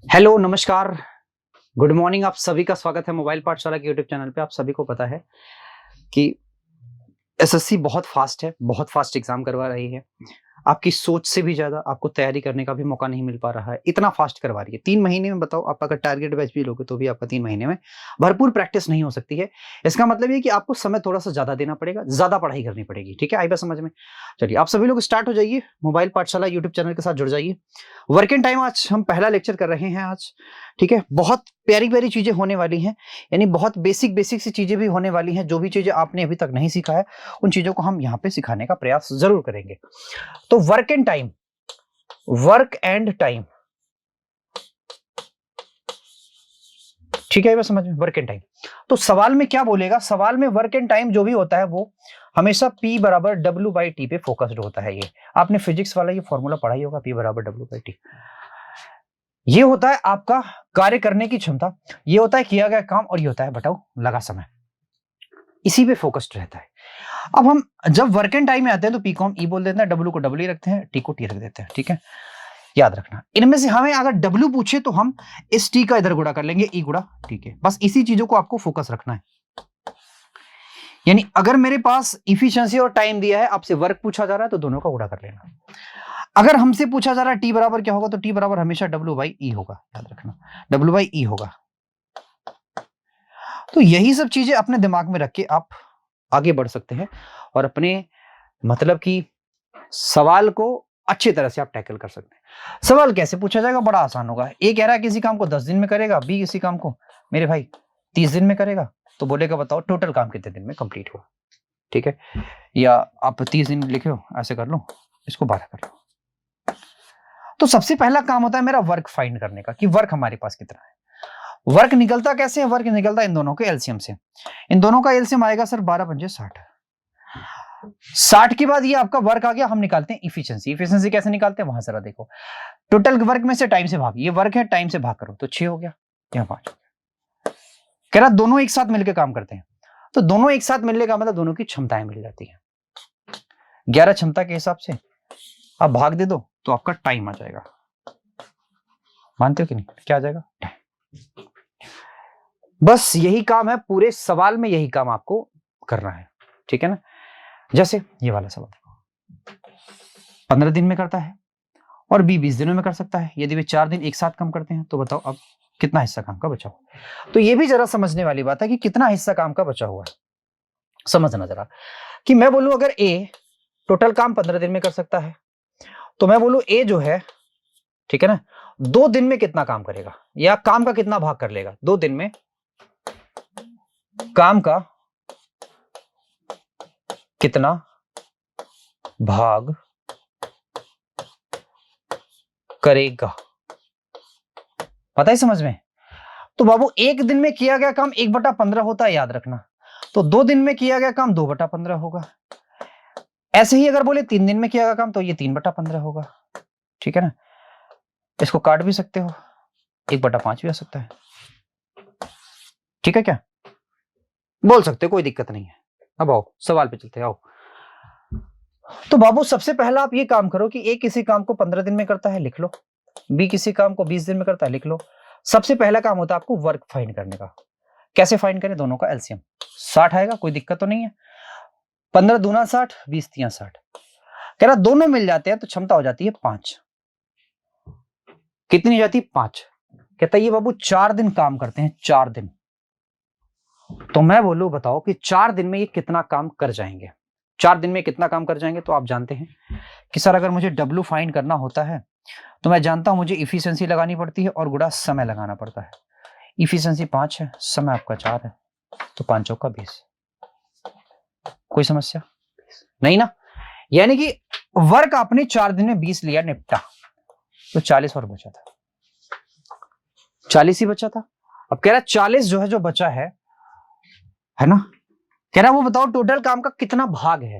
Hello, नमस्कार, good morning. आप सभी का स्वागत है मोबाइल पाठशाला के यूट्यूब चैनल पे। आप सभी को पता है कि एसएससी बहुत फास्ट है, बहुत फास्ट एग्जाम करवा रही है। आपकी सोच से भी ज़्यादा आपको तैयारी करने का भी मौका नहीं मिल पा रहा है, इतना फास्ट करवा रही है। 3 महीने में बताओ, आप अगर टारगेट बैच भी लोगे तो भी आपका 3 महीने में भरपूर प्रैक्टिस नहीं हो सकती है। इसका मतलब ये है कि आपको समय थोड़ा-सा ज़्यादा देना पड़ेगा, ज़्यादा पढ़ाई करनी पड़ेगी, ठीक है? आई बात समझ में? चलिए, आप सभी लोग स्टार्ट हो जाइए, मोबाइल पाठशाला यूट्यूब चैनल के साथ जुड़ जाइए। वर्किंग टाइम आज हम पहला लेक्चर कर रहे हैं आज, ठीक है? बहुत प्यारी-प्यारी चीज़ें होने वाली हैं, यानी बहुत बेसिक सी चीज़ें भी होने वाली हैं। जो भी चीज़ें आपने अभी तक नहीं सीखा है, उन चीज़ों को हम यहाँ पे सिखाने का प्रयास ज़रूर करेंगे। तो वर्क एंड टाइम, ठीक है? ये बात समझ में? Work and time. तो सवाल में क्या बोलेगा? सवाल में वर्क एंड टाइम जो भी होता है वो हमेशा P बराबर W/T पे फोकस्ड होता है। ये आपने फिजिक्स वाला ये फॉर्मूला पढ़ा ही होगा, P बराबर W/T। ये होता है आपका कार्य करने की क्षमता, ये होता है किया गया काम, और ये होता है बटाओ लगा समय। इसी पे फोकस्ड रहता है। अब हम जब वर्क एंड टाइम में आते हैं तो P को हम E बोल देते हैं, W को W ही रखते हैं, T को T रख देते हैं, ठीक है? याद रखना, इनमें से हमें अगर W पूछे तो हम इस T का इधर गुणा कर लेंगे, E गुणा T के। बस इसी चीजों को आपको फोकस रखना है। यानी अगर मेरे पास इफिशिएंसी और टाइम दिया है, आपसे वर्क पूछा जा रहा है तो दोनों का गुणा कर लेना। अगर हमसे पूछा जा रहा है T बराबर क्या होगा, तो T बराबर हमेशा W/E होगा, याद रखना, W/E होगा। तो यही सब चीजें अपने दिमाग में रख के आप आगे बढ़ सकते हैं और अपने मतलब कि सवाल को अच्छी तरह से आप टैकल कर सकते हैं। सवाल कैसे पूछा जाएगा? बड़ा आसान होगा। ए कह रहा है किसी काम को 10 दिन में करेगा, बी किसी काम को मेरे भाई 30 दिन में करेगा, तो बोलेगा बताओ टोटल काम कितने दिन में कंप्लीट हुआ, ठीक है? या आप 30 दिन लिखे हो, ऐसे कर लो, इसको 12 कर लो। तो सबसे पहला काम होता है मेरा वर्क फाइंड करने का, कि वर्क हमारे पास कितना है। वर्क निकलता कैसे है? वर्क निकलता इन दोनों के एलसीएम से। इन दोनों का एलसीएम आएगा सर 12 पंजे 60। 60 के बाद ये आपका वर्क आ गया, हम निकालते हैं इफिशिएंसी। इफिशिएंसी कैसे निकालते हैं? वहां जरा देखो, टोटल वर्क में से टाइम से भाग, ये वर्क है, टाइम से भाग करो तो 6 हो गया, यहाँ 5 हो गया। कह रहा दोनों एक साथ मिलकर काम करते हैं, तो दोनों एक साथ मिलने का मतलब दोनों की क्षमताएं मिल जाती है। 11 क्षमता के हिसाब से आप भाग दे दो तो आपका टाइम आ जाएगा। मानते हो कि नहीं? क्या आ जाएगा? टाइम। बस यही काम है पूरे सवाल में, यही काम आपको करना है, ठीक है ना? जैसे ये वाला सवाल 15 दिन में करता है और बी 20 दिनों में कर सकता है। यदि वे 4 दिन एक साथ काम करते हैं तो बताओ अब कितना हिस्सा काम का बचा हुआ। तो ये भी जरा समझने वाली बात है कि कितना हिस्सा काम का बचा हुआ है। समझना जरा कि मैं बोलूं अगर ए टोटल काम 15 दिन में कर सकता है, तो मैं बोलूं ए जो है, ठीक है ना, 2 दिन में कितना काम करेगा या काम का कितना भाग कर लेगा। 2 दिन में काम का कितना भाग करेगा, पता है समझ में? तो बाबू एक दिन में किया गया काम 1/15 होता है, याद रखना। तो 2 दिन में किया गया काम 2/15 होगा। ऐसे ही अगर बोले 3 दिन में किया गया काम तो ये 3/15 होगा, ठीक है ना? इसको काट भी सकते हो, 1/5 भी आ सकता है, ठीक है? क्या बोल सकते हो, कोई दिक्कत नहीं है। अब आओ सवाल पे चलते हैं, आओ। तो बाबू सबसे पहला आप ये काम करो कि ए किसी काम को 15 दिन में करता है, लिख लो। बी किसी काम को 20 दिन में करता है, लिख लो। सबसे पहला काम होता है आपको वर्क फाइंड करने का। कैसे फाइंड करें? दोनों का एलसीएम 60 आएगा, कोई दिक्कत तो नहीं है। 15 दूना 60, 20 तिया 60। कह रहा दोनों मिल जाते हैं तो क्षमता हो जाती है 5। कितनी हो जाती है? 5। कहता है ये बाबू 4 दिन काम करते हैं, 4 दिन। तो मैं बोलूं बताओ कि 4 दिन में ये कितना काम कर जाएंगे। 4 दिन में कितना काम कर जाएंगे? तो आप जानते हैं कि सर अगर मुझे W फाइंड करना होता है तो मैं जानता हूं मुझे इफिशिएंसी लगानी पड़ती है और गुणा समय लगाना पड़ता है। इफिशिएंसी 5 है, समय आपका 4 है, तो 5 चौका 20। कोई समस्या नहीं ना? यानी कि वर्क आपने 4 दिन में 20 लिया, निपटा, तो 40 और बचा था, 40 ही बचा था। अब कह रहा 40 जो है जो बचा है ना, कह रहा वो बताओ टोटल काम का कितना भाग है।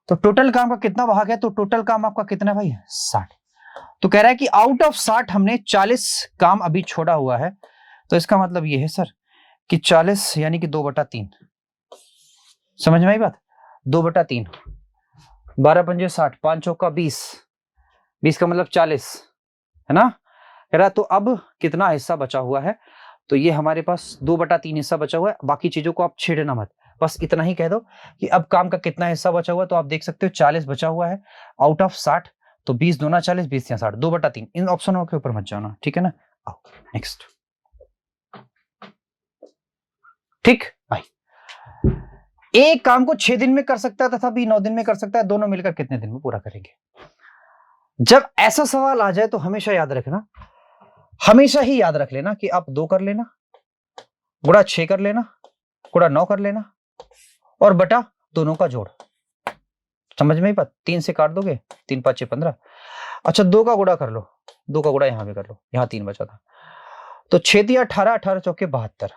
तो टोटल काम का कितना भाग है? तो टोटल काम आपका कितना भाई? 60। तो कह रहा है कि आउट ऑफ 60 हमने 40 काम अभी छोड़ा हुआ है, तो इसका मतलब ये है सर कि 40 यानी कि 2/3। समझ में आई बात? 2/3, 12 पंजे 60, 5 चौका 20, 20 का मतलब 40, है ना? कह रहा तो अब कितना हिस्सा बचा हुआ है, तो ये हमारे पास 2/3 हिस्सा बचा हुआ है। बाकी चीजों को आप छेड़ना मत, बस इतना ही कह दो कि अब काम का कितना हिस्सा बचा हुआ है। तो आप देख सकते हो 40 बचा हुआ है आउट ऑफ 60, तो 20 दूना 40, 20 या 60, 2/3। इन ऑप्शनों के ऊपर मत जाना, ठीक है ना। आओ नेक्स्ट। ठीक भाई, एक काम को 6 दिन में कर सकता है तथा बी 9 दिन में कर सकता है, दोनों मिलकर कितने दिन में पूरा करेंगे। जब ऐसा सवाल आ जाए तो हमेशा याद रखना, हमेशा ही याद रख लेना कि आप 2 कर लेना, गुणा 6 कर लेना, गुणा 9 कर लेना, और बटा दोनों का जोड़। समझ में ही बात, 3 से काट दोगे, 3 5 6 15। अच्छा 2 का गुणा कर लो, 2 का गुणा यहां भी कर लो, यहां 3 बचा था, तो 6 दिया 18, 18 चौके 72,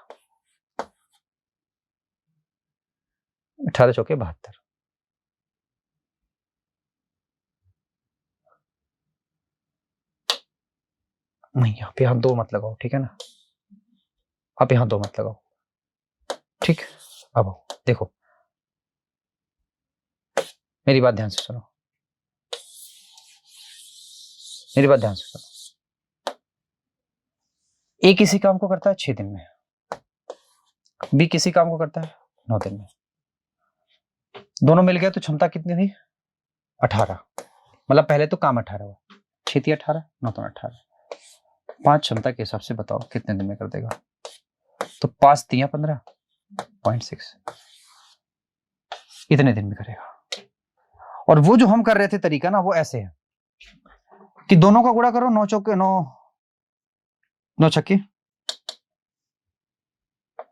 18 चौके 72। नहीं, यहाँ पे यहां 2 मत लगाओ, ठीक है ना। आप यहां 2 मत लगाओ, ठीक। अब देखो मेरी बात ध्यान से सुनो, मेरी बात ध्यान से सुनो। ए किसी काम को करता है 6 दिन में, बी किसी काम को करता है 9 दिन में, दोनों मिल गए तो क्षमता कितनी थी 18। मतलब पहले तो काम 18 हुआ, 6 थी 18, 9 तो 18, 5 क्षमता के हिसाब से बताओ कितने दिन में कर देगा। तो 5 दिया 15.6, इतने दिन में करेगा। और वो जो हम कर रहे थे तरीका ना, वो ऐसे है कि दोनों का गुणा करो, 9 चौके 9, 9 छक्के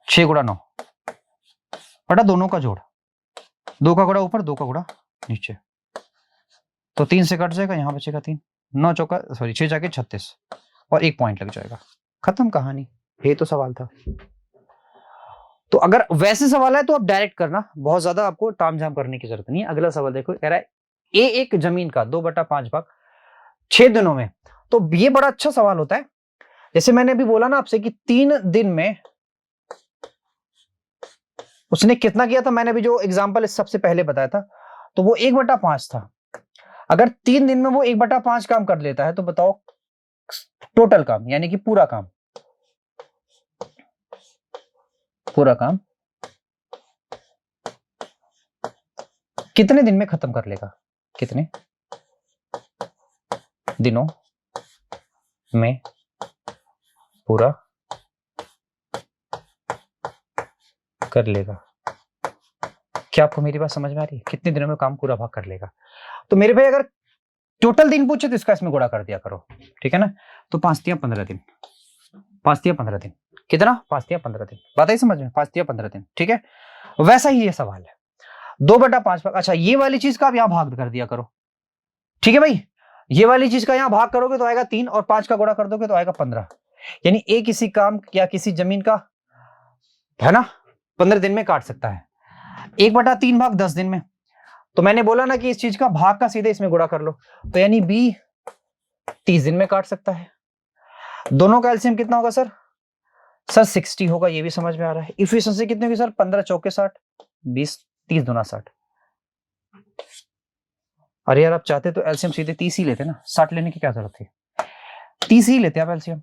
6 गुणा 9, बटा दोनों का जोड़, 2 का गुणा ऊपर, 2 का गुणा नीचे, तो 3 से कट जाएगा, यहां बचेगा 3, 9 चौका सॉरी 6 जाके 36, और 1 पॉइंट लग जाएगा, खत्म कहानी। ये तो सवाल था। तो अगर वैसे सवाल है तो आप डायरेक्ट करना, बहुत ज्यादा आपको ताम झाम करने की जरूरत नहीं है। अगला सवाल देखो, कह रहा है ए एक जमीन का 2/5 भाग 6 दिनों में। तो ये बड़ा अच्छा सवाल होता है। जैसे मैंने अभी बोला ना आपसे कि 3 दिन में उसने कितना किया था, मैंने अभी जो एग्जांपल इस सबसे पहले बताया था, तो वो 1/5 था। अगर 3 दिन में वो 1/5 काम कर लेता है, तो बताओ टोटल काम यानी कि पूरा काम कितने दिन में खत्म कर लेगा, कितने दिनों में पूरा कर लेगा। क्या आपको मेरी बात समझ में आ रही है? कितने दिनों में काम पूरा भाग कर लेगा। तो मेरे भाई अगर टोटल दिन पूछे तो इसका इसमें गुणा कर दिया करो, ठीक है ना। तो 5 दिया 15 दिन, 5 दिया 15 दिन, कितना 5 दिया 15 दिन, बात आई समझ में, 5 दिया 15 दिन, ठीक है। वैसा ही ये सवाल है 2/5 भाग। अच्छा ये वाली चीज का आप यहां भाग कर दिया करो, ठीक है भाई। ये वाली चीज का यहां भाग करोगे तो आएगा 3, और 5 का गुणा कर दोगे तो आएगा 15। यानी ए किसी काम या किसी जमीन का है ना 15 दिन में काट सकता है। 1/3 भाग 10 दिन में। तो मैंने बोला ना कि इस चीज का भाग का सीधे इसमें गुणा कर लो, तो यानी बी 30 दिन में काट सकता है। दोनों का एलसीएम कितना होगा सर 60 होगा, ये भी समझ में आ रहा है। इफिशिएंसी कितनी होगी सर 15 चौके 60, 20 30 दूना 60। अरे यार आप चाहते तो एलसीएम सीधे 30 ही लेते ना, 60 लेने की क्या जरूरत थी, 30 ही लेते आप एलसीएम।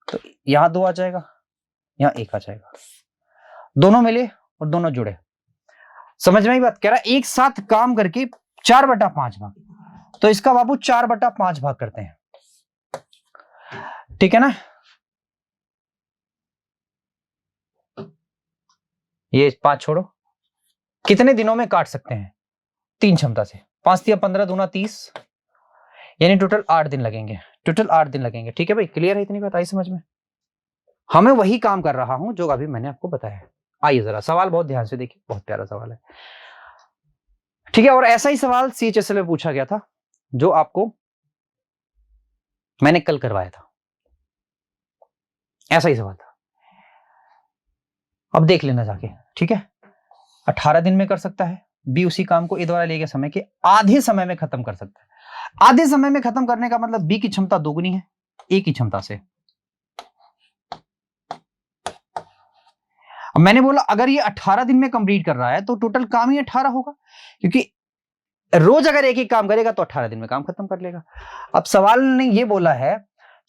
तो यहां 2 आ जाएगा, यहां 1 आ जाएगा, दोनों मिले और दोनों जुड़े। समझ में आई बात। कह रहा है एक साथ काम करके 4/5 भाग, तो इसका बाबू 4/5 भाग करते हैं, ठीक है ना। ये 5 छोड़ो, कितने दिनों में काट सकते हैं 3 क्षमता से। 5 दिया 15 दूना 30, यानी टोटल 8 दिन लगेंगे, टोटल 8 दिन लगेंगे, ठीक है भाई। क्लियर है, इतनी बात आई समझ में। हमें वही काम कर रहा हूं जो अभी मैंने आपको बताया है। आइए जरा सवाल बहुत ध्यान से देखिए, बहुत प्यारा सवाल है, ठीक है। और ऐसा ही सवाल सीएचएसएल में पूछा गया था जो आपको मैंने कल करवाया था, ऐसा ही सवाल था। अब देख लेना जाके, ठीक है। 18 दिन में कर सकता है, बी उसी काम को ए द्वारा लिए गए समय के आधे समय में खत्म कर सकता है। आधे समय में खत्म करने का मतलब बी की क्षमता दोगुनी है ए की क्षमता से। अब मैंने बोला अगर ये 18 दिन में कंप्लीट कर रहा है तो टोटल काम ही 18 होगा, क्योंकि रोज अगर एक ही काम करेगा तो 18 दिन में काम खत्म कर लेगा। अब सवाल ने ये बोला है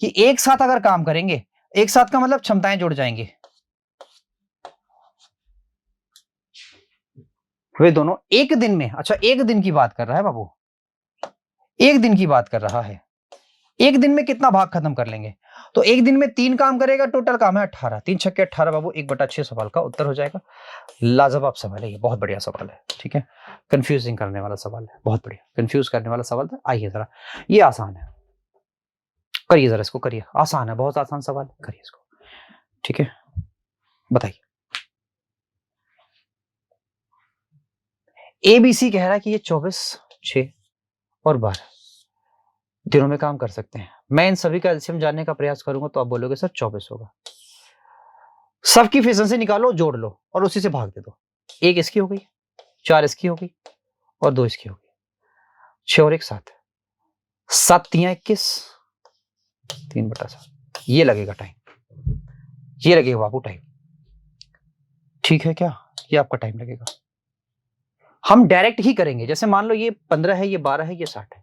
कि एक साथ अगर काम करेंगे, एक साथ का मतलब क्षमताएं जुड़ जाएंगी, वे दोनों एक दिन में, अच्छा एक दिन की बात कर रहा है बाबू, एक दिन की बात कर रहा है, एक दिन में कितना भाग खत्म कर लेंगे? तो एक दिन में 3 काम करेगा, टोटल काम है 18, 3 छक्के 18 बाबू, 1/6 सवाल का उत्तर हो जाएगा। लाजवाब सवाल है ये, बहुत बढ़िया सवाल है, ठीक है, कंफ्यूजिंग करने वाला सवाल है, बहुत बढ़िया, कंफ्यूज करने वाला सवाल था। आइए जरा, ये आसान है, करिए जरा इसको, करिए, आसान है, बहुत आसान सवाल है, करिए इसको, ठीक है, बताइए। ABC कह रहा है कि ये 24, 6 और 12 दिनों में काम कर सकते हैं। मैं इन सभी का एलसीएम जानने का प्रयास करूंगा तो आप बोलोगे सर 24 होगा। सबकी एफिशिएंसी निकालो, जोड़ लो और उसी से भाग दे दो। 1 इसकी हो गई, 4 इसकी हो गई और 2 इसकी हो गई, 6 और 1 7, 7 तियां 21, 3/7। ये लगेगा टाइम, ये लगेगा बाबू टाइम, ठीक है क्या? ये आपका टाइम लगेगा। हम डायरेक्ट ही करेंगे, जैसे मान लो ये 15 है, ये 12 है, ये 60 है।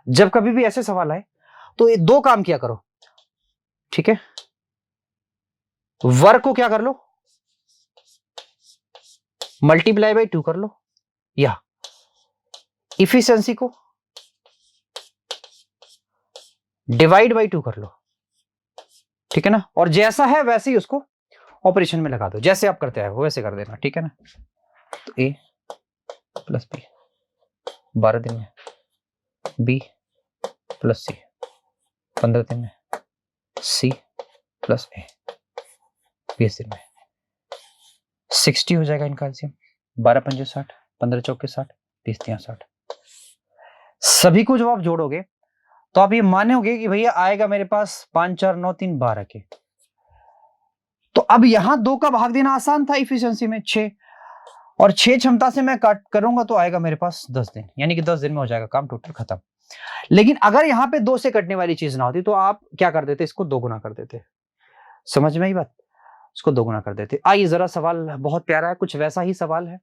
जब कभी भी ऐसे सवाल आए तो ये 2 काम किया करो, ठीक है, वर्क को क्या कर लो, मल्टीप्लाई बाई 2 कर लो, या इफिशिएंसी को डिवाइड बाई 2 कर लो, ठीक है ना, और जैसा है वैसे ही उसको ऑपरेशन में लगा दो, जैसे आप करते आए हो वैसे कर देना, ठीक है ना। तो A प्लस B 12 दिन में, B प्लस C 15 दिन में, C प्लस A 20 दिन में, 60 हो जाएगा इनका एलसीएम। 12 पंजे 60, 15 चौके 60, 30 तियां 60। सभी को जब आप जोड़ोगे तो आप ये मानोगे कि भैया आएगा मेरे पास 5 4 9 3 12 के। तो अब यहां 2 का भाग देना आसान था इफिशिएंसी में, 6, और 6 क्षमता से मैं काट करूंगा तो आएगा मेरे पास 10 दिन, यानी कि 10 दिन में हो जाएगा काम टोटल खत्म। लेकिन अगर यहां पे 2 से कटने वाली चीज ना होती तो आप क्या कर देते, इसको 2 गुना कर देते। समझ में आई बात? इसको 2 गुना कर देते। आइए जरा, सवाल बहुत प्यारा है, कुछ वैसा ही सवाल है,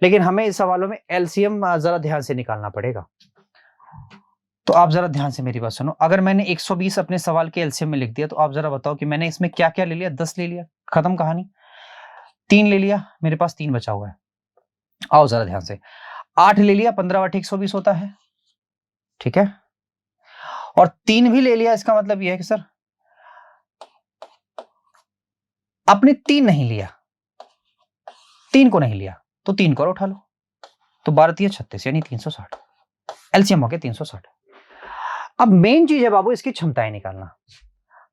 लेकिन हमें इस सवालों में एलसीएम जरा ध्यान से निकालना पड़ेगा। तो आप जरा ध्यान से मेरी बात सुनो। अगर मैंने 120 अपने सवाल के एलसीएम में लिख दिया तो आप जरा बताओ कि मैंने इसमें क्या क्या ले लिया। 10 ले लिया, खत्म कहानी। 3 ले लिया, मेरे पास 3 बचा हुआ है। आओ जरा ध्यान से। 8 ले लिया, 15 8 120 होता है, ठीक है, और 3 भी ले लिया, इसका मतलब यह है कि सर आपने 3 नहीं लिया, 3 को नहीं लिया तो 3 को और उठा लो, तो 12 3 36 यानी 360, एलसीएम हो गया 360। अब मेन चीज है बाबू इसकी क्षमताएं निकालना,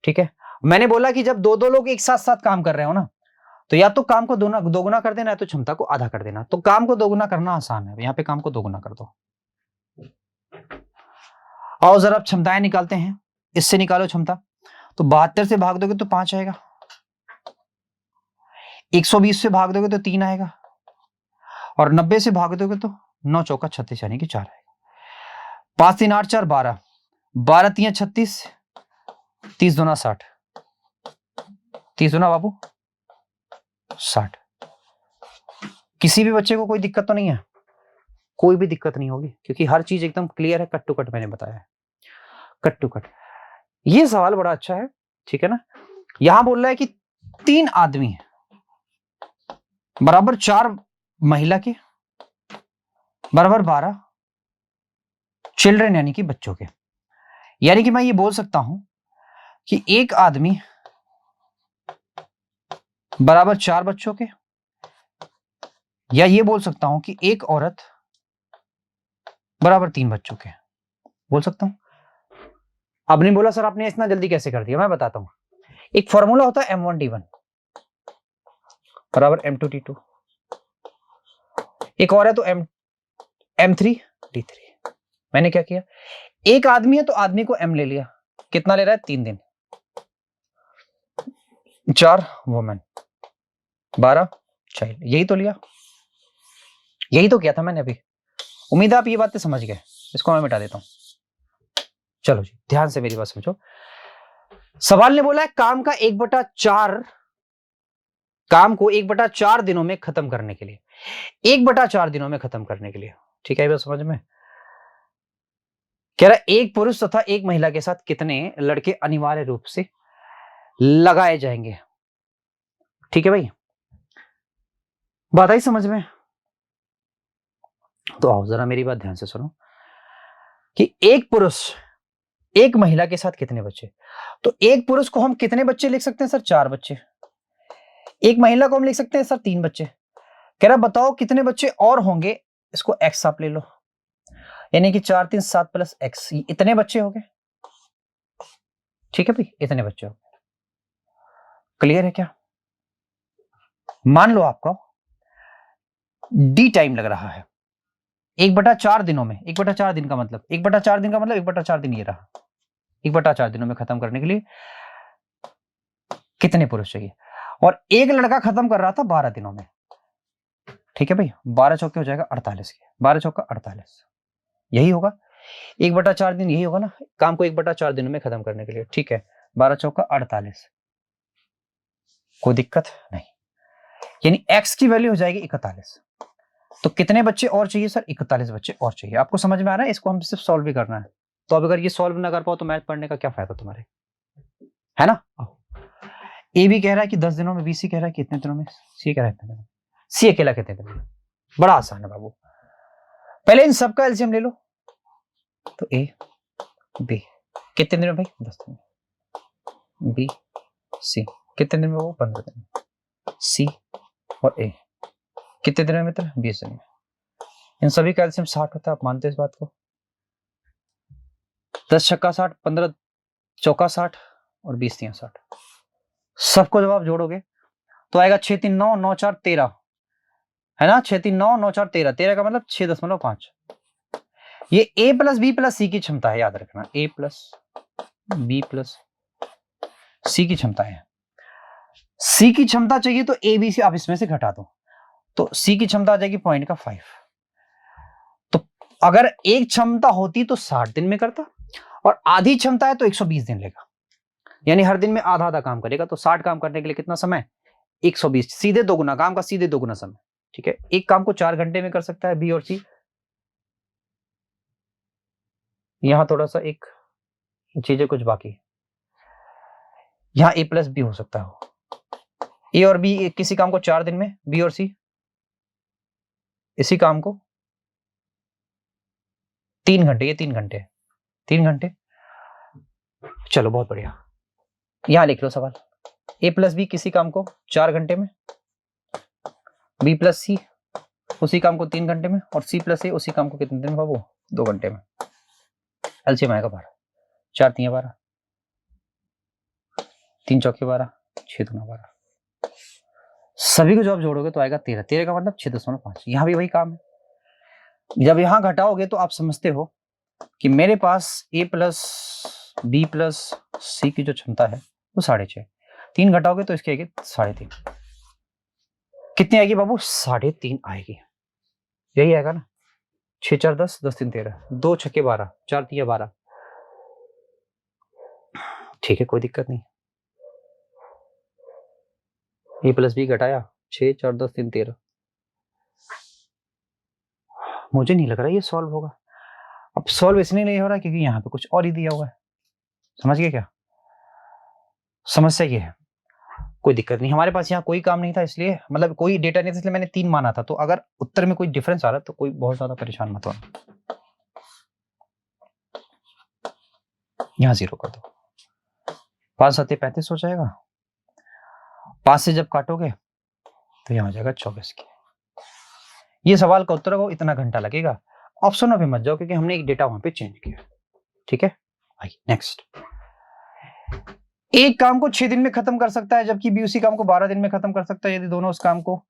ठीक है। मैंने बोला कि जब 2 लोग एक साथ साथ काम कर रहे हो ना, तो या तो काम को दोगुना कर देना है तो क्षमता को आधा कर देना। तो काम को दोगुना करना आसान है, यहां पे काम को दोगुना कर दो। आओ जरा क्षमताएं निकालते हैं, इससे निकालो क्षमता। तो 72 से भाग दोगे तो 5 आएगा, 120 से भाग दोगे तो 3 आएगा, और 90 से भाग दोगे तो 9 चौका 36 यानी कि 4 आएगा। 5 3 8 4 12, 12 3 36, 30 दूना 60, 30 दूना बाबू 60। किसी भी बच्चे को कोई दिक्कत तो नहीं है? कोई भी दिक्कत नहीं होगी क्योंकि हर चीज एकदम क्लियर है, कट टू कट मैंने बताया है, कट टू कट। ये सवाल बड़ा अच्छा है, ठीक है ना। यहां बोल रहा है कि 3 आदमी बराबर 4 महिला के बराबर 12 चिल्ड्रन यानी कि बच्चों के, यानी कि मैं ये बोल सकता हूं कि एक आदमी बराबर 4 बच्चों के, या ये बोल सकता हूं कि एक औरत बराबर 3 बच्चों के, बोल सकता हूं। अब नहीं बोला सर आपने इतना जल्दी कैसे कर दिया, मैं बताता हूं। एक फॉर्मूला होता है M1D1 बराबर M2D2, एक और है तो M3D3। मैंने क्या किया, एक आदमी है तो आदमी को M ले लिया, कितना ले रहा है 3 दिन, 4 वुमेन, 12 चाइल्ड, यही तो लिया, यही तो किया था मैंने अभी। उम्मीद है आप ये बातें समझ गए, इसको मैं मिटा देता हूं। चलो जी ध्यान से मेरी बात समझो। सवाल ने बोला है काम का 1/4, काम को 1/4 दिनों में खत्म करने के लिए, 1/4 दिनों में खत्म करने के लिए, ठीक है, ये बात समझ में। कह रहा है एक पुरुष तथा एक महिला के साथ कितने लड़के अनिवार्य रूप से लगाए जाएंगे। ठीक है भाई, बात आई समझ में? तो आओ जरा मेरी बात ध्यान से सुनो कि एक पुरुष एक महिला के साथ कितने बच्चे। तो एक पुरुष को हम कितने बच्चे लिख सकते हैं सर? 4 बच्चे। एक महिला को हम लिख सकते हैं सर 3 बच्चे। कह रहा बताओ कितने बच्चे और होंगे, इसको x आप ले लो, यानी कि 4 3 7 प्लस x, इतने बच्चे हो गए। ठीक है भाई, इतने बच्चे हो गए। क्लियर है क्या? मान लो आपको डी टाइम लग रहा है 1/4 दिनों में। 1/4 दिन का मतलब 1/4 दिन का मतलब 1/4 दिन ये रहा। 1/4 दिनों में खत्म करने के लिए कितने पुरुष चाहिए? और एक लड़का खत्म कर रहा था 12 दिनों में। ठीक है भाई, 12 चौके हो जाएगा 48 के, 12 चौका 48, यही होगा 1/4 दिन, यही होगा ना काम को 1/4 दिनों में खत्म करने के लिए। ठीक है, 12 चौका 48, कोई दिक्कत नहीं, यानी x की वैल्यू हो जाएगी 41। तो कितने बच्चे और चाहिए सर? 41 बच्चे और चाहिए। आपको समझ में आ रहा है? इसको हम सिर्फ सॉल्व भी करना है। तो अब अगर ये सॉल्व ना कर पाओ तो मैथ पढ़ने का क्या फायदा तुम्हारे, है ना? ए भी कह रहा है कि 10 दिनों में, बी सी कह रहा है कि इतने दिनों में, सी कह रहा है इतने दिनों में, सी अकेला कितने दिनों में। बड़ा आसान है बाबू, पहले इन सबका एलसीएम ले लो। तो ए बी कितने दिन में भाई? 10 दिन में। बी सी कितने दिन में? वो 15 दिन में। सी और ए कितने दिन में मित्र? 20 दिन में। इन सभी का एलसीएम 60 होता है, आप मानते हैं इस बात को? 10 छक्का 60, 15 चौका 60 और 20 तिया 60। सबको जब आप जोड़ोगे तो आएगा 6 3 9 9 4 13, है ना? 6 3 9 9 4 13, 13 का मतलब 6.5। ये ए प्लस बी प्लस सी की क्षमता है, याद रखना, ए प्लस बी प्लस सी की क्षमता है। सी की क्षमता चाहिए तो ए बी सी आप इसमें से घटा दो, तो सी की क्षमता आ जाएगी 0.5। तो अगर एक क्षमता होती तो 60 दिन में करता, और आधी क्षमता है तो 120 दिन लेगा, यानी हर दिन में आधा आधा काम करेगा। तो 60 काम करने के लिए कितना समय? 120, सीधे दोगुना काम का, सीधे दोगुना समय। ठीक है, एक काम को 4 घंटे में कर सकता है बी और सी। यहां थोड़ा सा एक चीजें कुछ बाकी, यहां ए प्लस बी हो सकता है। ए और बी किसी काम को 4 दिन में, बी और सी इसी काम को 3 घंटे, ये 3 घंटे, 3 घंटे। चलो बहुत बढ़िया, यहां लिख लो सवाल, ए प्लस बी किसी काम को 4 घंटे में, बी प्लस सी उसी काम को 3 घंटे में, और सी प्लस ए उसी काम को कितने दिन में बाबू? 2 घंटे में। एलसीएम आएगा 12, 4 3 12, 3 चौके 12, 6 दूना 12, सभी को जब जोड़ोगे तो आएगा 13, 13 का मतलब 6.5। यहां भी वही काम है। जब यहां घटाओगे तो आप समझते हो कि मेरे पास ए प्लस बी प्लस सी की जो क्षमता है वो 6.5, 3 घटाओगे तो इसकी आएगी 3.5। कितनी आएगी बाबू? 3.5 आएगी, यही आएगा ना। 6 4 10, 10 3 13, 2 छक्के 12, 4 3 12। ठीक है, कोई दिक्कत नहीं। ए प्लस बी घटाया 6 4 10 3 13, मुझे नहीं लग रहा ये सॉल्व होगा। अब सॉल्व इसलिए नहीं हो रहा क्योंकि यहाँ पे कुछ और ही दिया हुआ है, समझ गए क्या? समस्या ये है, कोई दिक्कत नहीं, हमारे पास यहाँ कोई काम नहीं था इसलिए, मतलब कोई डेटा नहीं था इसलिए मैंने 3 माना था। तो अगर उत्तर में कोई डिफरेंस आ रहा है तो कोई बहुत ज्यादा परेशान मत होना, यहाँ 0 कर दो। 5 7 35 हो जाएगा, 5 से जब काटोगे तो यहाँ हो जाएगा 24 की। ये सवाल का उत्तर को इतना घंटा लगेगा। ऑप्शनों पे मत जाओ क्योंकि हमने एक डेटा वहां पे चेंज किया। ठीक है, आइए नेक्स्ट। एक काम को 6 दिन में खत्म कर सकता है जबकि बी उसी काम को 12 दिन में खत्म कर सकता है। यदि दोनों उस काम को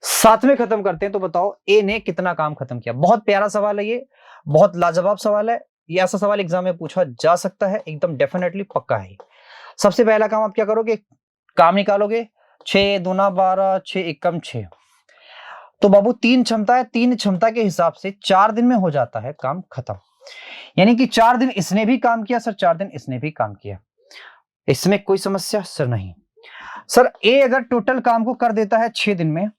साथ में खत्म करते हैं तो बताओ ए ने कितना काम खत्म किया। बहुत प्यारा सवाल है ये, बहुत लाजवाब सवाल है। ये ऐसा सवाल एग्जाम में पूछा जा सकता है, एकदम डेफिनेटली पक्का है। सबसे पहला काम आप क्या करोगे? काम निकालोगे, 6 दूना 12, 6 एकम 6। तो बाबू 3 क्षमता है, 3 क्षमता के हिसाब से 4 दिन में हो जाता है काम खत्म। यानी कि 4 दिन इसने भी काम किया सर, 4 दिन इसने भी काम किया। इसमें कोई समस्या सर नहीं। सर ए अगर टोटल काम को कर देता है 6 दिन में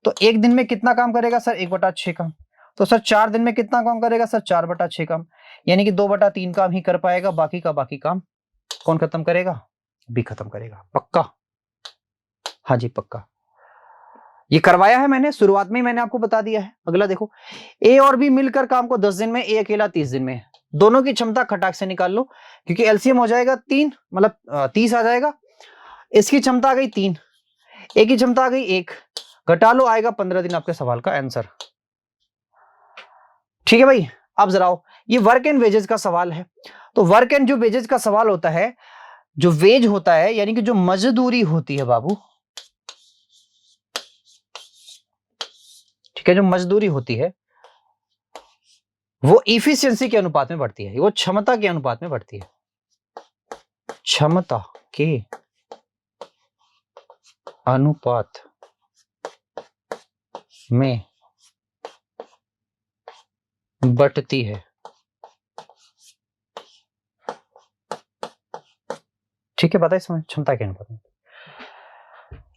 तो एक दिन में कितना काम करेगा सर? 1/6 काम। तो सर 4 दिन में कितना काम करेगा सर? 4/6 काम, यानी कि 2/3 काम ही कर पाएगा, बाकी का बाकी काम कौन खत्म करेगा? बी खत्म करेगा। पक्का? हाँ जी पक्का। ये करवाया है मैंने, शुरुआत में ही मैंने आपको बता दिया है। अगला देखो, ए और बी मिलकर काम को 10 दिन में, ए अकेला 30 दिन में। दोनों की क्षमता खटाक से निकाल लो, क्योंकि एलसीएम हो जाएगा 3, मतलब 30 आ जाएगा। इसकी क्षमता आ गई 3, ए की क्षमता आ गई 1, घटा लो, आएगा 15 दिन आपके सवाल का आंसर। ठीक है भाई। अब जरा आओ, ये वर्क एंड वेजेस का सवाल है। तो वर्क एंड जो वेजेस का सवाल होता है, जो वेज होता है यानी कि जो मजदूरी होती है बाबू, ठीक है, जो मजदूरी होती है वो इफिशियंसी के अनुपात में बढ़ती है, वो क्षमता के अनुपात में बढ़ती है, क्षमता के अनुपात में बढ़ती है। ठीक है, पता है इसमें क्षमता के अनुपात में।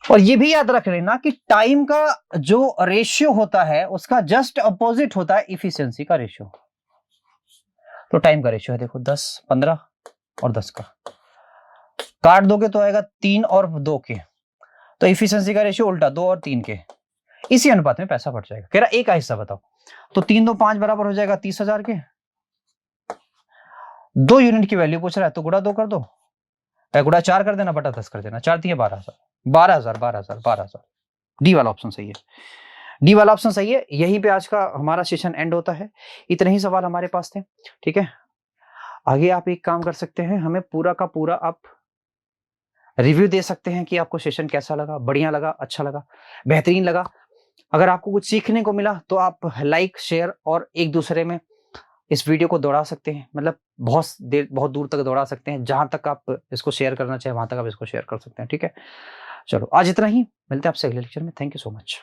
और ये भी याद रख लेना कि टाइम का जो रेशियो होता है उसका जस्ट अपोजिट होता है इफिशियंसी का रेशियो। तो टाइम का रेशियो है देखो 10, 15 और 10 का काट दोगे तो आएगा 3 और 2 के, तो इफिशियंसी का रेशियो उल्टा 2 और 3 के, इसी अनुपात में पैसा बढ़ जाएगा। कह रहा एक का हिस्सा बताओ, तो 3 2 5 बराबर हो जाएगा 30,000 के। 2 यूनिट की वैल्यू पूछ रहा है तो गुणा 2 कर दो, गुणा 4 कर देना, बटा 10 कर देना, 4 दिए 12,000, 12,000 12,000 12,000। डी वाला ऑप्शन सही है, डी वाला ऑप्शन सही है। यहीं पे आज का हमारा सेशन एंड होता है। इतने ही सवाल हमारे पास थे। ठीक है, आगे आप एक काम कर सकते हैं, हमें पूरा का पूरा आप रिव्यू दे सकते हैं कि आपको सेशन कैसा लगा, बढ़िया लगा, अच्छा लगा, बेहतरीन लगा। अगर आपको कुछ सीखने को मिला तो आप लाइक, शेयर और एक दूसरे में इस वीडियो को दौड़ा सकते हैं, मतलब बहुत दूर तक दौड़ा सकते हैं। जहां तक आप इसको शेयर करना चाहें वहां तक आप इसको शेयर कर सकते हैं। ठीक है, चलो आज इतना ही, मिलते हैं आपसे अगले लेक्चर में। Thank you so much.